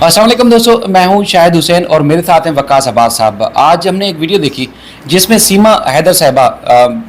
अस्सलाम वालेकुम दोस्तों, मैं हूं शाहिद हुसैन और मेरे साथ हैं वकास अब्बास साहब। आज हमने एक वीडियो देखी जिसमें सीमा हैदर साहिबा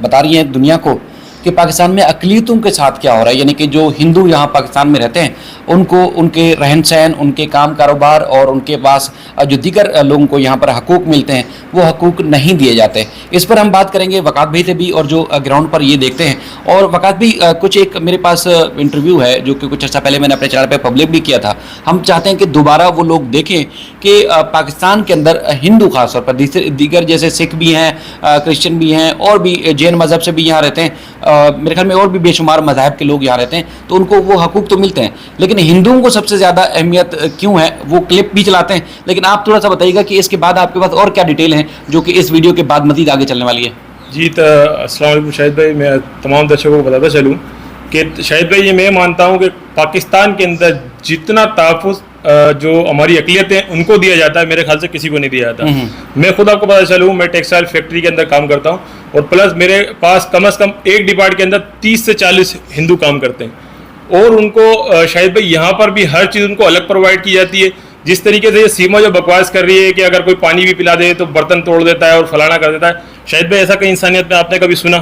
बता रही हैं दुनिया को कि पाकिस्तान में अक़लियतों के साथ क्या हो रहा है, यानी कि जो हिंदू यहाँ पाकिस्तान में रहते हैं उनको उनके रहन सहन, उनके काम कारोबार और उनके पास जो दीगर लोगों को यहाँ पर हकूक़ मिलते हैं वो हकूक़ नहीं दिए जाते। इस पर हम बात करेंगे वकास भाई से भी और जो ग्राउंड पर ये देखते हैं। और वकास भाई कुछ एक मेरे पास इंटरव्यू है जो कि कुछ अर्सा पहले मैंने अपने चैनल पर पब्लिक भी किया था। हम चाहते हैं कि दोबारा वो लोग देखें कि पाकिस्तान के अंदर हिंदू खासतौर पर दीगर जैसे सिख भी हैं, क्रिश्चियन भी हैं और भी जैन मज़हब से भी यहाँ रहते हैं, मेरे ख्याल में और भी बेशुमार मज़ाहब के लोग यहाँ रहते हैं, तो उनको वो हकूक़ तो मिलते हैं, लेकिन हिंदुओं को सबसे ज़्यादा अहमियत क्यों है? वो क्लिप भी चलाते हैं, लेकिन आप थोड़ा सा बताइएगा कि इसके बाद आपके पास और क्या डिटेल है जो कि इस वीडियो के बाद मज़ीद आगे चलने वाली है। जी, तो अस्सलाम वालेकुम शाहिद भाई, मैं तमाम दर्शकों को बताता चलूँ कि शाहिद भाई, ये मैं मानता हूँ कि पाकिस्तान के अंदर जितना तहफ़्फ़ुज़ जो हमारी अक़लियतें उनको दिया जाता है, मेरे ख्याल से किसी को नहीं दिया जाता। मैं खुद आपको पता चलूँ, मैं टेक्सटाइल फैक्ट्री के अंदर काम करता हूँ और प्लस मेरे पास कम से कम एक डिपार्ट के अंदर 30 से 40 हिंदू काम करते हैं और उनको शाहिद भाई यहाँ पर भी हर चीज़ उनको अलग प्रोवाइड की जाती है। जिस तरीके से ये सीमा जो बकवास कर रही है कि अगर कोई पानी भी पिला दे तो बर्तन तोड़ देता है और फलाना कर देता है, शाहिद भाई ऐसा कहीं इंसानियत में आपने कभी सुना?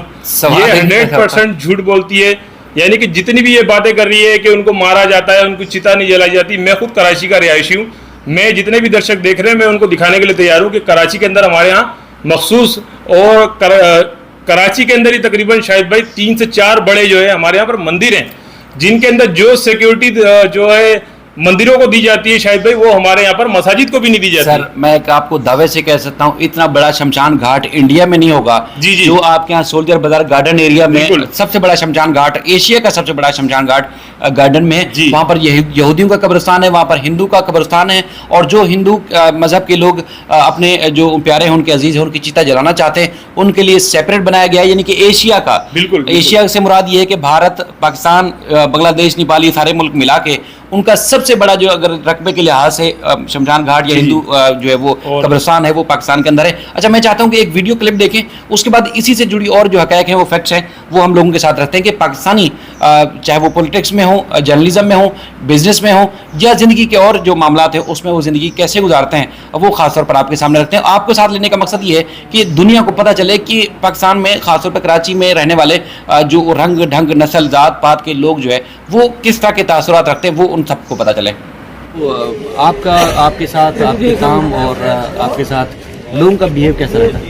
ये 100% झूठ बोलती है। यानी कि जितनी भी ये बातें कर रही है कि उनको मारा जाता है, उनको चिता नहीं जलाई जाती। मैं खुद कराची का रिहायशी हूँ, मैं जितने भी दर्शक देख रहे हैं मैं उनको दिखाने के लिए तैयार हूँ कि कराची के अंदर हमारे यहाँ मखसूस और कराची के अंदर ही तकरीबन शायद भाई 3 से 4 बड़े जो है हमारे यहाँ पर मंदिर हैं जिनके अंदर जो सिक्योरिटी जो है मंदिरों को दी जाती है, शायद भाई वो हमारे यहाँ पर मसाजिद को भी नहीं दी जाती। सर, मैं आपको दावे से कह सकता हूँ इतना बड़ा शमशान घाट इंडिया में नहीं होगा। जी जी, जो आपके यहाँ सोल्जर बाजार गार्डन एरिया में सबसे बड़ा शमशान घाट, एशिया का सबसे बड़ा शमशान घाट गार्डन में, वहाँ पर यहूदियों का कब्रिस्तान है, वहाँ पर हिंदू का कब्रिस्तान है। और जो हिंदू मजहब के लोग अपने जो प्यारे हैं, उनके अजीज हैं, उनकी चिता जलाना चाहते हैं, उनके लिए सेपरेट बनाया गया है, यानी कि एशिया का। बिल्कुल, एशिया से मुराद ये है कि भारत, पाकिस्तान, बांग्लादेश, नेपाल, ये सारे मुल्क मिला के उनका सबसे बड़ा जो अगर रकबे के लिहाज से शमशान घाट या हिंदू जो है वो कब्रिस्तान है वो पाकिस्तान के अंदर है। अच्छा, मैं चाहता हूं कि एक वीडियो क्लिप देखें, उसके बाद इसी से जुड़ी और जो हक़ाइक़ हैं वो फैक्ट्स हैं वो हम लोगों के साथ रखते हैं कि पाकिस्तानी चाहे वो पॉलिटिक्स में हो, जर्नलिज्म में हो, बिजनेस में हो या ज़िंदगी के और जो मामलात हैं उसमें वो ज़िंदगी कैसे गुजारते हैं, वो ख़ासतौर पर आपके सामने रखते हैं। आपको साथ लेने का मकसद ये है कि दुनिया को पता चले कि पाकिस्तान में, ख़ासतौर पर कराची में रहने वाले जो रंग ढंग, नस्ल, जात पात के लोग जो है वो किस तरह के तासुरात रखते हैं, वो उन सबको पता चले। आपका, आपके साथ, आपके काम और आपके साथ लोगों का बिहेव कैसा रहता है?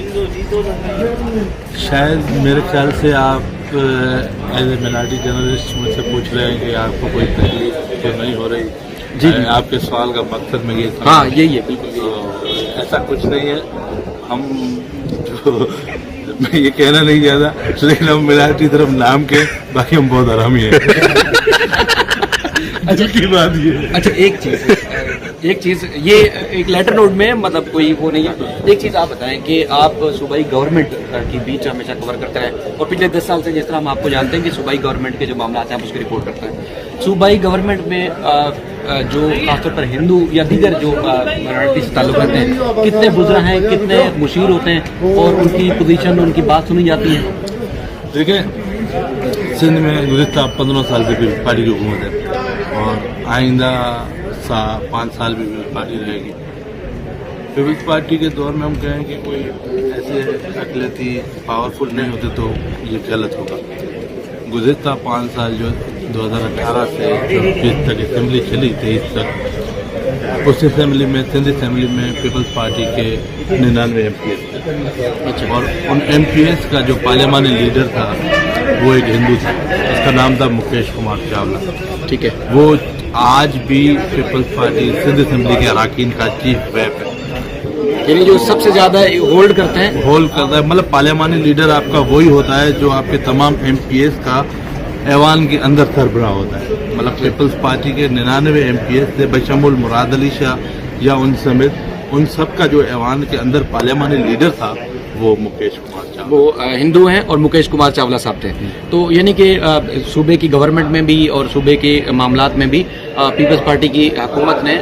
शायद मेरे ख्याल से आप एज ए मिनारिटी जर्नलिस्ट मुझसे पूछ रहे हैं कि आपको कोई तकलीफ तो नहीं हो रही? जी, आपके सवाल का मकसद में ये, हाँ यही है, बिल्कुल तो ऐसा कुछ नहीं है। हम तो मैं ये कहना नहीं चाहता, लेकिन हम मिनारिटी तरफ नाम के, बाकी हम बहुत आरामी हैं। अच्छा की बात ये। अच्छा, एक चीज़ ये एक लेटर नोट में मतलब कोई वो नहीं है। एक चीज़ आप बताएं कि आप सूबाई गवर्नमेंट की बीच हमेशा कवर करते हैं और पिछले 10 साल से जिस तरह हम आपको जानते हैं कि सूबाई गवर्नमेंट के जो मामला हैं आप उसकी रिपोर्ट करते हैं। सूबाई गवर्नमेंट में जो खासतौर पर हिंदू या दीगर जो माइनॉरिटी से ताल्लुक रखते हैं, कितने बुज़ुर्ग हैं, कितने मुशीर होते हैं और उनकी पोजीशन, उनकी बात सुनी जाती है? देखिए, सिंध में गुज़िश्ता 15 साल से पीपल्स पार्टी की हुकूमत है और आइंदा 5 साल भी पीपल्स पार्टी रहेगी। पीपल्स पार्टी के दौर में हम कहें कि कोई ऐसे अक़लियती पावरफुल नहीं होते तो ये गलत होगा। गुज़िश्ता 5 साल जो 2018 से 20 तक असेंबली चली, 23 तक, उस असेंबली में, सिंध असेंबली में पीपल्स पार्टी के 99 MPs थे। और उन MPs का जो पार्लियामानी लीडर था वो एक हिंदू था, उसका नाम था मुकेश कुमार चावला। ठीक है, वो आज भी पीपल्स पार्टी सिंध असेंबली के अरकान का चीफ व्हिप है, यानी जो सबसे ज़्यादा होल्ड करते हैं, होल्ड करता है। मतलब पार्लियामानी लीडर आपका वही होता है जो आपके तमाम MPs का ऐवान के अंदर सरबराह होता है। मतलब पीपल्स पार्टी के 99 MPs थे, बशमुल मुराद अली शाह या उन समेत उन सब का जो ऐवान के अंदर पार्लियामानी लीडर था वो मुकेश कुमार चावला, वो हिंदू हैं और मुकेश कुमार चावला साहब थे। तो यानी कि सूबे की गवर्नमेंट में भी और सूबे के मामलात में भी पीपल्स पार्टी की हुकूमत ने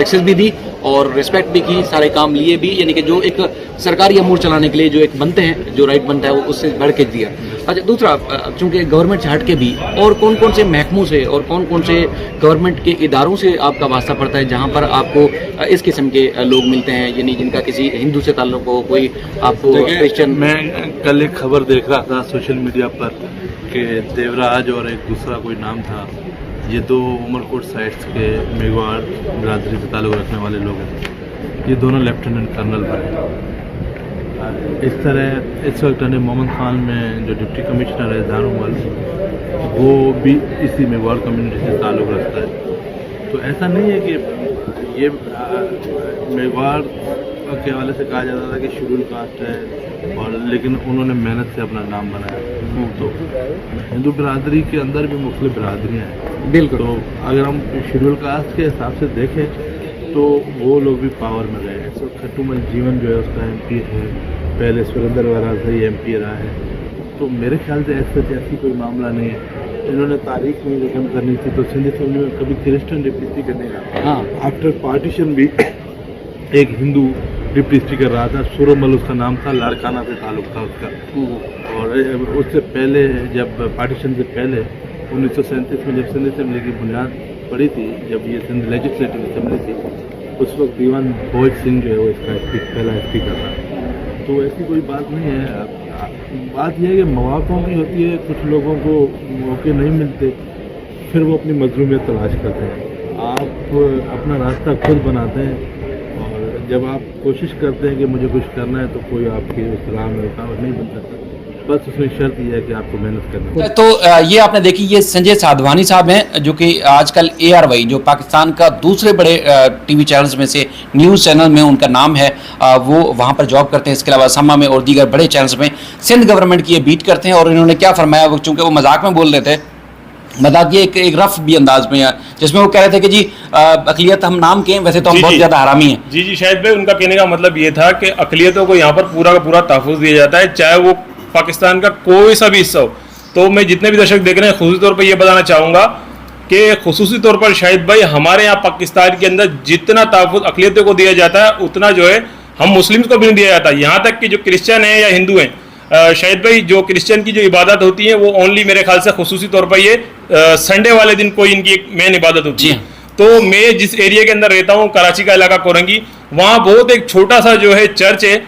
एक्सेस भी दी और रिस्पेक्ट भी की, सारे काम लिए भी, यानी कि जो एक सरकारी अमूर चलाने के लिए जो एक बनते हैं, जो राइट बनता है वो उससे बढ़ के दिया। अच्छा, दूसरा, चूंकि गवर्नमेंट से हट के भी और कौन कौन से महकमों से और कौन कौन से गवर्नमेंट के इदारों से आपका वास्ता पड़ता है जहाँ पर आपको इस किस्म के लोग मिलते हैं, यानी जिनका किसी हिंदू से ताल्लुक हो, कोई आपको क्रिश्चियन? मैं कल एक खबर देख रहा था सोशल मीडिया पर कि देवराज और एक दूसरा कोई नाम था, ये दो उमरकोट साइड्स के मेघवाड़ बिरादरी से ताल्लुक़ रखने वाले लोग हैं। ये दोनों लेफ्टिनेंट कर्नल बने। इस तरह इस वक्त मोहम्मद खान में जो डिप्टी कमिश्नर है दानुमल, वो भी इसी मेघवाड़ कम्युनिटी से ताल्लुक़ रखता है। तो ऐसा नहीं है कि ये मेघवाड़ के हवाले से कहा जाता था कि शेड्यूल कास्ट है, और लेकिन उन्होंने मेहनत से अपना नाम बनाया। तो हिंदू बिरादरी के अंदर भी मुख्तलिफ बिरादरियाँ हैं। बिल्कुल। तो अगर हम शेड्यूल कास्ट के हिसाब से देखें तो वो लोग भी पावर में गए हैं। तो खट्टूमल जीवन जो है उसका MP है, पहले सुरेंद्र वरा से ही MP रहा है। तो मेरे ख्याल से ऐसी कोई मामला नहीं है। इन्होंने तारीख में रकम करनी थी तो सिंध असेंबली में कभी क्रिश्चियन डिप्टी स्पीकर नहीं रहा। हाँ, आफ्टर पार्टीशन भी एक हिंदू डिप्टी स्पीकर रहा था, सुरमल उसका नाम था, लाड़काना से ताल्लुक था उसका। और उससे पहले, जब पार्टीशन से पहले 1937 में जब सिंध असेंबली की बुनियाद पड़ी थी, जब ये सिंध लेजिस्लेटिव असेंबली थी, उस वक्त दीवान भोज सिंह जो है वो इसका पहला स्पीकर था। तो ऐसी कोई बात नहीं है। बात यह है कि मौक़ों की होती है, कुछ लोगों को मौके नहीं मिलते, फिर वो अपनी मजलूमियत तलाश करते हैं। आप अपना रास्ता खुद बनाते हैं, और जब आप कोशिश करते हैं कि मुझे कुछ करना है, तो कोई आपकी उस राह में रुकावट नहीं बन सकता। बस उसमें शर्त यह है कि आपको मेहनत करना है। तो ये आपने देखी, ये संजय साधवानी साहब हैं जो कि आजकल ARY जो पाकिस्तान का दूसरे बड़े TV चैनल्स में से न्यूज़ चैनल में उनका नाम है, वो वहाँ पर जॉब करते हैं। इसके अलावा सम्मा में और दीगर बड़े चैनल्स में सिंध गवर्नमेंट की ये बीट करते हैं। और इन्होंने क्या फरमाया, वो चूँकि वो मजाक में बोल रहे थे, मजाक ये एक रफ भी अंदाज में, जिसमें वो कह रहे थे कि जी अकलियत हम नाम के, वैसे तो हम बहुत ज़्यादा हरामी हैं। जी शाहिद भाई, उनका कहने का मतलब ये था कि अकलियतों को यहाँ पर पूरा का पूरा तहफ़्फ़ुज़ दिया जाता है, चाहे वो पाकिस्तान का कोई सा भी हिस्सा हो। तो मैं जितने भी दर्शक देख रहे हैं, खुसूसी तौर पर यह बताना चाहूँगा कि खुसूसी तौर पर शाहिद भाई, हमारे यहाँ पाकिस्तान के अंदर जितना तहफ़्फ़ुज़ अकलियतों को दिया जाता है, उतना जो है हम मुस्लिम्स को भी नहीं दिया जाता। यहाँ तक कि जो क्रिश्चियन हैं या हिंदू हैं, शाहिद भाई, जो क्रिश्चियन की जो इबादत होती है वो ओनली मेरे ख्याल से खुसूसी तौर पर ये संडे वाले दिन कोई इनकी एक मेन इबादत होती है। तो मैं जिस एरिया के अंदर रहता हूँ, कराची का इलाका कोरंगी, वहाँ बहुत एक छोटा सा जो है चर्च है।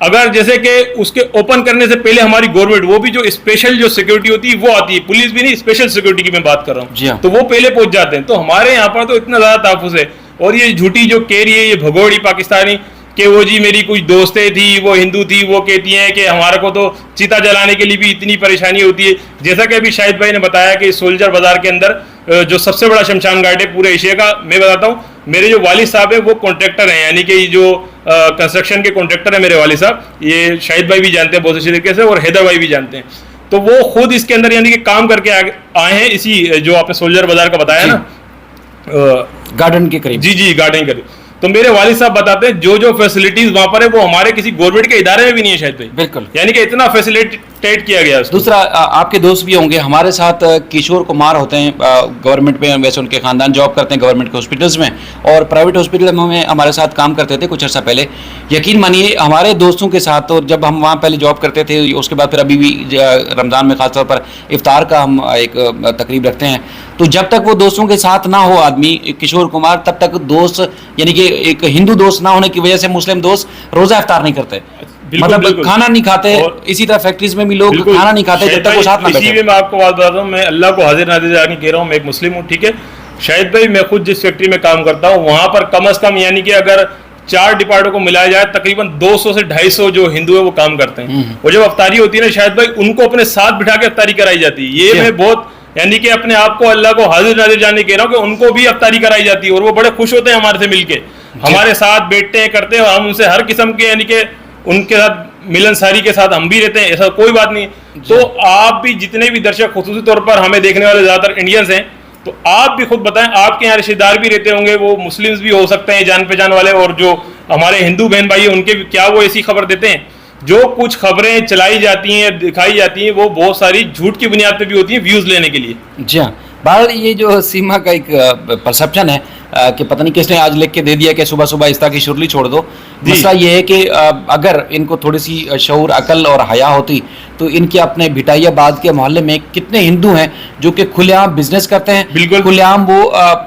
अगर जैसे कि उसके ओपन करने से पहले हमारी गवर्नमेंट, वो भी जो स्पेशल जो सिक्योरिटी होती है वो आती है, पुलिस भी नहीं, स्पेशल सिक्योरिटी की मैं बात कर रहा हूँ, तो वो पहले पहुंच जाते हैं। तो हमारे यहाँ पर तो इतना ज्यादा तहफ़्फ़ुज़ है। और ये झूठी जो कह रही है ये भगोड़ी पाकिस्तानी कि वो जी मेरी कुछ दोस्तें थी, वो हिंदू थी, वो कहती हैं कि हमारे को तो चिता जलाने के लिए भी इतनी परेशानी होती है। जैसा कि अभी शाहिद भाई ने बताया कि सोल्जर बाजार के अंदर जो सबसे बड़ा शमशान घाट है पूरे एशिया का, मैं बताता हूँ, मेरे जो वालिद साहब है वो कॉन्ट्रैक्टर हैं, यानी कि जो कंस्ट्रक्शन के कॉन्ट्रैक्टर है मेरे वालिद साहब, ये शाहिद भाई भी जानते हैं बहुत अच्छी तरीके से, और हैदर भाई भी जानते हैं। तो वो खुद इसके अंदर यानी कि काम करके आए हैं, इसी जो आपने सोल्जर बाजार का बताया ना, गार्डन के करीब। जी गार्डन के करीब। तो मेरे वालिद साहब बताते हैं जो फैसिलिटीज वहां पर है वो हमारे किसी गवर्नमेंट के इदारे में भी नहीं है शायद भाई। बिल्कुल, यानी कि इतना फैसिलिटेट किया गया है। दूसरा, आपके दोस्त भी होंगे हमारे साथ, किशोर कुमार होते हैं, गवर्नमेंट में, वैसे उनके खानदान जॉब करते हैं गवर्नमेंट के हॉस्पिटल्स में, और प्राइवेट हॉस्पिटल में हमारे साथ काम करते थे कुछ अर्सा पहले। यकीन मानिए हमारे दोस्तों के साथ, और जब हम वहाँ पहले जॉब करते थे, उसके बाद फिर अभी भी रमज़ान में खासतौर पर इफ्तार का हम एक तकरीब रखते हैं, तो जब तक वो दोस्तों के साथ ना हो आदमी, किशोर कुमार, तब तक दोस्त, यानी कि एक हिंदू दोस्त ना होने की वजह से मुस्लिम दोस्त रोज़ा इफ्तार नहीं करते, मतलब खाना नहीं खाते। इसी तरह फैक्ट्रीज में भी लोग खाना नहीं खाते जब तक वो साथ ना बैठे। इसी में मैं आपको बात बताता हूँ, मैं अल्लाह को हाजिर नाज़िर जाके कह रहा हूँ, मैं एक मुस्लिम हूँ, ठीक है शाहिद भाई। मैं खुद जिस फैक्ट्री में काम करता हूँ वहाँ पर कम अज़ कम यानी कि अगर 4 डिपार्टमेंटों को मिलाया जाए तकरीबन 200 से 250 जो हिंदू है वो काम करते हैं। और जब अफ्तारी होती है ना शाहिद भाई, उनको अपने साथ बिठा के अफ्तारी कराई जाती है। ये मैं बहुत यानी कि अपने आप को अल्लाह को हाजिर नाज़िर जाने कह रहा हूँ कि उनको भी अफ्तारी कराई जाती है, और वो बड़े खुश होते हैं हमारे से मिलके, हमारे साथ बैठते हैं, करते हैं, और हम उनसे हर किस्म के यानी कि उनके साथ मिलनसारी के साथ हम भी रहते हैं, ऐसा कोई बात नहीं। तो आप भी, जितने भी दर्शक खुसूसी तौर पर हमें देखने वाले ज़्यादातर इंडियंस हैं, तो आप भी खुद बताएं, आपके यहाँ रिश्तेदार भी रहते होंगे, वो मुस्लिम्स भी हो सकते हैं जान पहचान वाले, और जो हमारे हिंदू बहन भाई हैं उनके भी, क्या वो ऐसी खबर देते हैं? जो कुछ खबरें चलाई जाती हैं, दिखाई जाती हैं, वो बहुत सारी झूठ की बुनियाद पे भी होती हैं, व्यूज़ लेने के लिए। जी हाँ, बहरहाल ये जो सीमा का एक परसेप्शन है कि पता नहीं किसने आज लिख के दे दिया कि सुबह सुबह इस तरह की शुरली छोड़ दो। मसला ये है कि अगर इनको थोड़ी सी शऊर, अकल और हया होती तो इनके अपने भिटाइयाबाद के मोहल्ले में कितने हिंदू हैं जो कि खुलेआम बिजनेस करते हैं, बिल्कुल। खुलेआम वो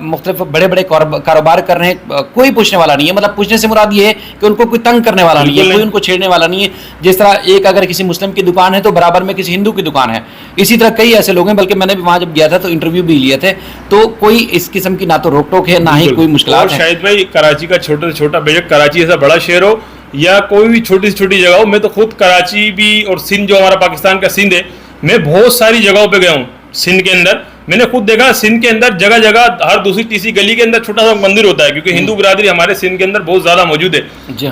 मुख्तलिफ बड़े बड़े कारोबार कर रहे हैं, कोई पूछने वाला नहीं है। मतलब पूछने से मुराद ये है कि उनको कोई तंग करने वाला नहीं है, कोई उनको छेड़ने वाला नहीं है। जिस तरह एक अगर किसी मुस्लिम की दुकान है तो बराबर में किसी हिंदू की दुकान है, इसी तरह कई ऐसे लोग हैं। बल्कि मैंने भी वहां जब गया था तो इंटरव्यू भी लिए थे, तो कोई इस किस्म की ना तो रोक टोक है ना ही कोई मुश्किलात है। शायद भाई कराची का छोटा से छोटा बेशक कराची ऐसा बड़ा शहर हो या कोई भी छोटी से छोटी जगह हो, मैं तो खुद कराची भी और सिंध जो हमारा पाकिस्तान का सिंध है, मैं बहुत सारी जगहों पे गया हूँ सिंध के अंदर। मैंने खुद देखा सिंध के अंदर जगह जगह हर दूसरी तीसरी गली के अंदर छोटा सा मंदिर होता है, क्योंकि हिंदू बिरादरी हमारे सिंध के अंदर बहुत ज्यादा मौजूद है।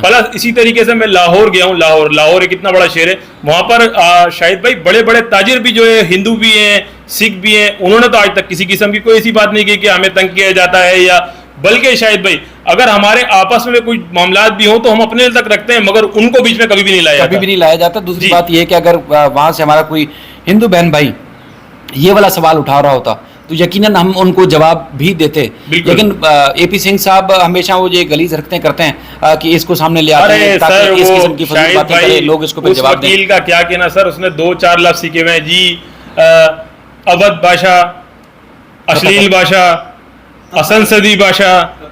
प्लस इसी तरीके से मैं लाहौर गया हूँ। लाहौर एक इतना बड़ा शहर है, वहां पर शाहिद भाई बड़े बड़े ताजिर भी जो है, हिंदू भी हैं, सिख भी हैं, उन्होंने तो आज तक किसी किस्म की कोई ऐसी बात नहीं की कि हमें तंग किया जाता है। या बल्कि शाहिद भाई अगर हमारे आपस में कोई मामलात भी हो तो हम अपने तक रखते हैं, मगर उनको बीच में कभी भी नहीं लाया जाता। दूसरी बात यह है कि अगर वहां से हमारा कोई हिंदू बहन भाई ये वाला सवाल उठा रहा होता तो यकीनन हम उनको जवाब भी देते। लेकिन एपी सिंह साहब हमेशा वो ये गलीज हरकतें करते हैं कि इसको सामने ले आते हैं ताकि इस किस्म की फजूल बातें करें, लोग इसको पे जवाब दें। वकील का क्या कहना सर, उसने 2-4 लफ्ज सीखे हुए हैं जी, अवध भाषा, अश्लील भाषा, असंसदी भाषा,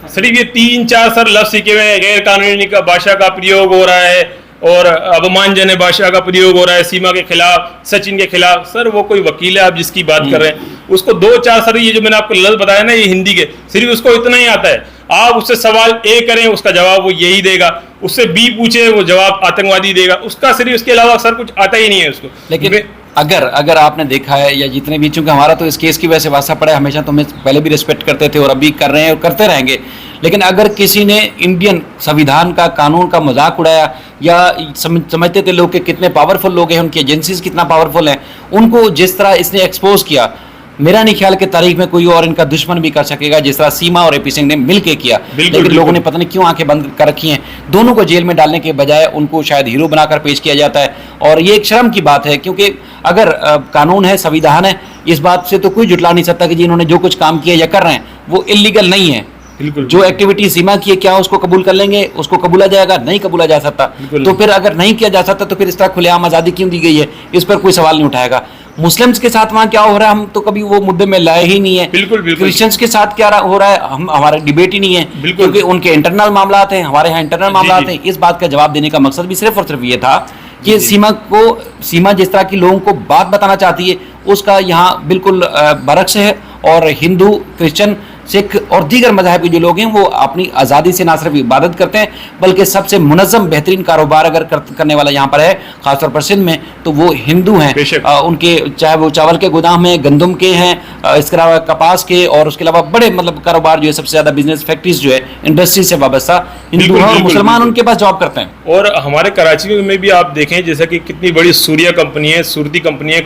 सिर्फ ये 3-4 सर लफ्ज सीखे हुए हैं। गैर कानूनी भाषा का प्रयोग हो रहा है और अवमानजनक भाषा का प्रयोग हो रहा है सीमा के खिलाफ, सचिन के खिलाफ। सर वो कोई वकील है आप जिसकी बात कर रहे हैं, उसको 2-4 सर ये जो मैंने आपको लफ्ज बताया ना, ये हिंदी के, सिर्फ उसको इतना ही आता है। आप उससे सवाल ए करें उसका जवाब वो यही देगा, उससे बी पूछे वो जवाब आतंकवादी देगा, उसका सिर्फ उसके अलावा सर कुछ आता ही नहीं है उसको। लेकिन अगर आपने देखा है या जितने भी, चूंकि हमारा तो इस केस की वजह से वास्ता पड़ा है, हमेशा तो हमें पहले भी रिस्पेक्ट करते थे और अभी कर रहे हैं और करते रहेंगे। लेकिन अगर किसी ने इंडियन संविधान का, कानून का मजाक उड़ाया या समझते थे लोग कि कितने पावरफुल लोग हैं, उनकी एजेंसीज कितना पावरफुल हैं, उनको जिस तरह इसने एक्सपोज किया, मेरा नहीं ख्याल कि तारीख में कोई और इनका दुश्मन भी कर सकेगा जिस तरह सीमा और एपी सिंह ने मिलके किया। लेकिन लोगों ने पता नहीं क्यों आंखें बंद कर रखी हैं। दोनों को जेल में डालने के बजाय उनको शायद हीरो बनाकर पेश किया जाता है, और ये एक शर्म की बात है। क्योंकि अगर कानून है, संविधान है, इस बात से तो कोई जुटला नहीं सकता कि जी इन्होंने जो कुछ काम किया या कर रहे हैं वो इलीगल नहीं है। जो एक्टिविटी सीमा की है, क्या उसको कबूल कर लेंगे? उसको कबूला जाएगा? नहीं कबूला जा सकता। तो फिर अगर नहीं किया जा सकता तो फिर इस तरह खुलेआम आज़ादी क्यों दी गई है? इस पर कोई सवाल नहीं उठाएगा। मुस्लिम्स के साथ वहाँ क्या हो रहा है हम तो कभी वो मुद्दे में लाए ही नहीं है। क्रिश्चियंस के साथ क्या हो रहा है हमारा डिबेट ही नहीं है, क्योंकि उनके इंटरनल मामलात हैं, हमारे यहाँ इंटरनल मामलात हैं। इस बात का जवाब देने का मकसद भी सिर्फ और सिर्फ ये था कि सीमा जिस तरह की लोगों को बात बताना चाहती है उसका यहाँ बिल्कुल बरक्स है। और हिंदू, क्रिश्चियन, सिख और दीगर मज़हब के जो लोग हैं वो अपनी आज़ादी से ना सिर्फ इबादत करते हैं बल्कि सबसे मुनज़्ज़म बेहतरीन कारोबार अगर करने वाला यहाँ पर है ख़ासतौर पर सिंध में तो वो हिंदू हैं। उनके चाहे वो चावल के गोदाम हैं, गंदम के हैं, इसके अलावा कपास के, और उसके अलावा बड़े मतलब कारोबार जो है, सबसे ज़्यादा बिजनेस फैक्ट्रीज जो है इंडस्ट्री से वाबस्ता हिंदू और मुसलमान उनके पास जॉब करते हैं। और हमारे कराची में भी आप देखें जैसा कि कितनी बड़ी सूर्या कंपनी है, सूरती कंपनी है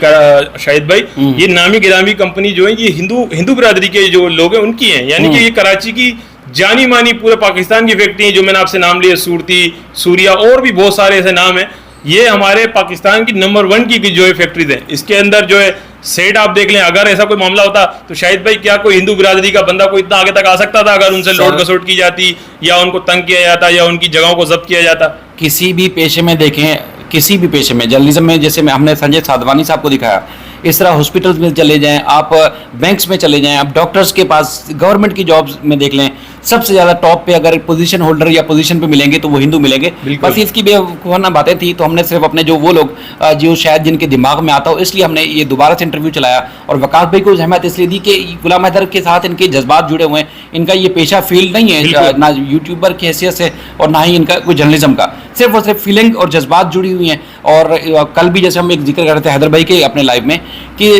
शाहिद भाई, ये नामी गिरामी कंपनी जो है ये हिंदू बिरादरी के जो लोग हैं उनकी है। यानी कि ये कराची की जानी मानी पूरे पाकिस्तान की फैक्ट्री है जो मैंने आपसे नाम लिए, सूरती, सूर्या और भी बहुत सारे ऐसे नाम हैं। ये हमारे पाकिस्तान की नंबर 1 की जो है फैक्ट्रीज हैं। इसके अंदर जो है सेट आप देख लें, अगर ऐसा कोई मामला होता तो शायद भाई क्या कोई हिंदू बिरादरी का बंदा कोई इतना आगे तक आ सकता था अगर उनसे लौट कसौट की जाती या उनको तंग किया जाता या उनकी जगहों को जब्त किया जाता। किसी भी पेशे में देखें, किसी भी पेशे में, जर्नलिज्म में जैसे हमने संजय साधवानी साहब को दिखाया, इस तरह हॉस्पिटल्स में चले जाएं, आप बैंक्स में चले जाएं, आप डॉक्टर्स के पास, गवर्नमेंट की जॉब्स में देख लें, सबसे ज़्यादा टॉप पे अगर पोजीशन होल्डर या पोजीशन पे मिलेंगे तो वो हिंदू मिलेंगे। बस इसकी बेवकूफ़ाना बातें थी तो हमने सिर्फ अपने जो वो लोग जो शायद जिनके दिमाग में आता हो इसलिए हमने ये दोबारा से इंटरव्यू चलाया। और वकास भाई को जहमत इसलिए दी कि गुलाम हैदर के साथ इनके जज्बात जुड़े हुए हैं, इनका ये पेशा फील्ड नहीं है, ना यूट्यूबर की हैसियत से और ना ही इनका कोई जर्नलिज्म का, सिर्फ और सिर्फ फीलिंग और जज्बात जुड़ी हुई हैं। और कल भी जैसे हम एक जिक्र कर रहे थे हैदर भाई के अपने लाइव में कि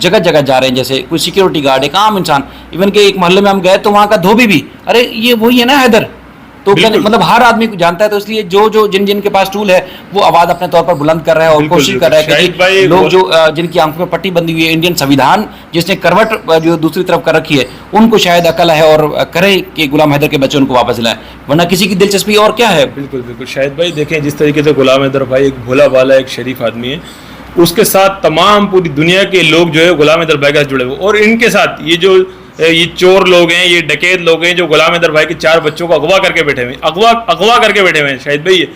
जगह जगह जा रहे हैं, जैसे कोई सिक्योरिटी गार्ड, एक आम इंसान, इवन के एक मोहल्ले में हम गए तो वहाँ का धोबी भी, अरे ये वही है ना हैदर, तो मतलब हर आदमी को जानता है। तो इसलिए जो जिन के पास टूल है वो आवाज़ अपने तौर पर बुलंद कर रहा है और कोशिश कर रहा है कि लोग जो जिनकी आंखों में पट्टी बंदी हुई है, इंडियन संविधान जिसने करवट जो दूसरी तरफ कर रखी है, उनको शायद अकल है और करे कि गुलाम हैदर के बच्चे उनको वापस लाएं, वरना किसी की दिलचस्पी और क्या है। बिल्कुल शाहिद भाई देखें जिस तरीके से गुलाम हैदर भाई एक भोला भाला एक शरीफ आदमी है, उसके साथ तमाम पूरी दुनिया के लोग जो है गुलाम हैदर भाई के साथ जुड़े हुए, और इनके साथ ये जो ये चोर लोग हैं, ये डकैत लोग हैं जो गुलाम हैदर भाई के 4 बच्चों को अगवा करके बैठे हुए हैं, अगवा करके बैठे हुए हैं शाहिद भाई ये।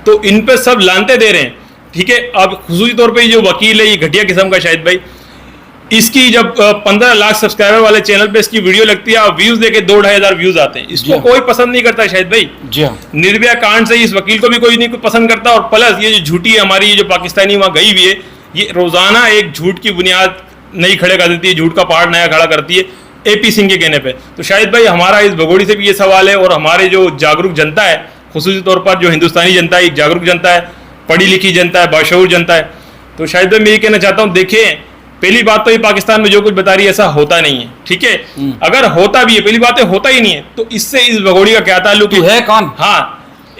तो इन पे सब लानते दे रहे हैं, ठीक है। अब खुसूसी तौर पे ये जो वकील है, ये घटिया किस्म का शाहिद भाई, इसकी जब 15 लाख सब्सक्राइबर वाले चैनल पे इसकी वीडियो लगती है, व्यूज देके 2-2.5 हज़ार व्यूज आते हैं, इसको कोई पसंद नहीं करता शाहिद भाई। जी हाँ, निर्भया कांड से इस वकील को भी कोई नहीं पसंद करता। और प्लस ये जो झूठी हमारी ये जो पाकिस्तानी वहां गई हुई है, ये रोजाना एक झूठ की बुनियाद नई खड़े कर देती है, झूठ का पहाड़ नया खड़ा करती है AP सिंह के कहने पे। तो शाहिद भाई हमारा इस भगोड़ी से भी ये सवाल है, और हमारे जो जागरूक जनता है, खुसूसी तौर पर जो हिंदुस्तानी जनता है, एक जागरूक जनता है, पढ़ी लिखी जनता है, बाशऊर जनता है। तो शाहिद भाई मैं ये कहना चाहता हूँ, देखें पहली बात तो ये पाकिस्तान में जो कुछ बता रही है ऐसा होता नहीं है, ठीक है। अगर होता भी है, पहली बात है होता ही नहीं है, तो इससे इस भगोड़ी का क्या ताल्लुक है कौन? हाँ,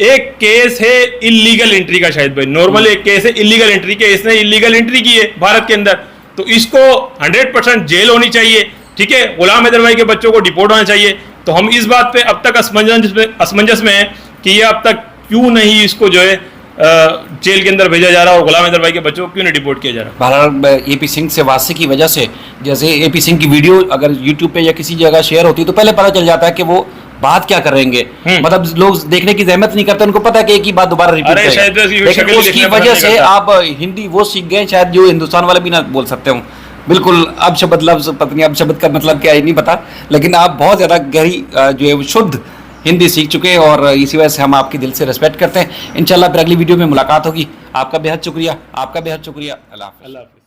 एक केस है इलीगल एंट्री का शाहिद भाई, नॉर्मल एक केस है इलीगल एंट्री के, इसने इलीगल एंट्री की है भारत के अंदर, तो इसको 100% जेल होनी चाहिए, ठीक है। गुलाम हैदर भाई के बच्चों को डिपोर्ट होना चाहिए। तो हम इस बात पे अब तक असमंजस में है कि ये अब तक क्यों नहीं इसको जो है जेल के अंदर भेजा जा रहा, और गुलाम हैदर भाई के बच्चों को क्यों नहीं डिपोर्ट किया जा रहा। बहरहाल AP सिंह से वास्ते की वजह से, जैसे AP सिंह की वीडियो अगर यूट्यूब पे या किसी जगह शेयर होती है तो पहले पता चल जाता है कि वो बात क्या कर रहेंगे, मतलब लोग देखने की जहमत नहीं करते, उनको पता है कि एक ही बात दोबारा रिपीट करेंगे। लेकिन उसकी वजह से आप हिंदी वो सीख गए शायद जो हिंदुस्तान वाले भी ना बोल सकते हो। बिल्कुल, अब शब्द लफ्ज पत्नी, अब शब्द का मतलब क्या है नहीं पता, लेकिन आप बहुत ज़्यादा गहरी जो है शुद्ध हिंदी सीख चुके हैं, और इसी वजह से हम आपकी दिल से रिस्पेक्ट करते हैं। इंशाल्लाह फिर अगली वीडियो में मुलाकात होगी। आपका बेहद शुक्रिया, आपका बेहद शुक्रिया। अल्लाह हाफ़िज़।